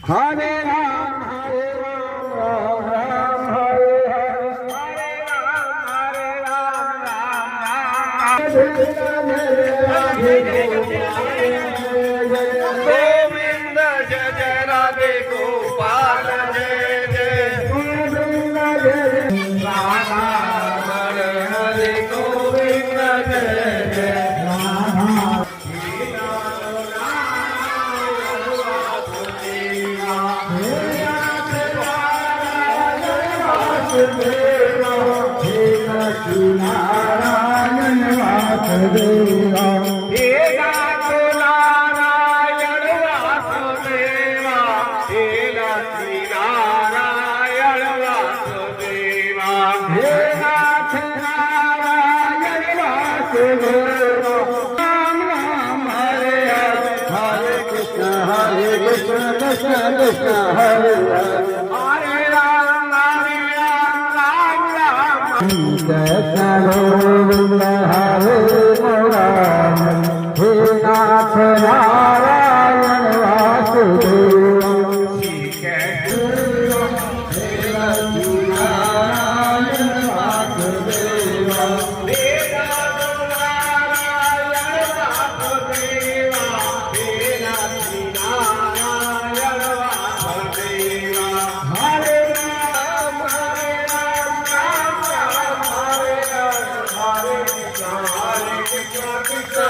हरे राम राम राम हरे हरे हरे राम गोविंद जय जय राधे गोपाल जय जय गोविंद जय राधा हरे हरे गोविंद जय जय नारायण वासुदेवा हे नाथ नारायण वासुदेवा हे लक्ष्मी नारायण वासुदेवा हे नाथ नारायण वासुदेवा राम राम हरे हरे हरे कृष्ण कृष्ण कृष्ण हरे हरे हरे राम राम राम कृष्ण गोविंद हरे राम हे नाथ नारायण वासुदेवा Hare Krishna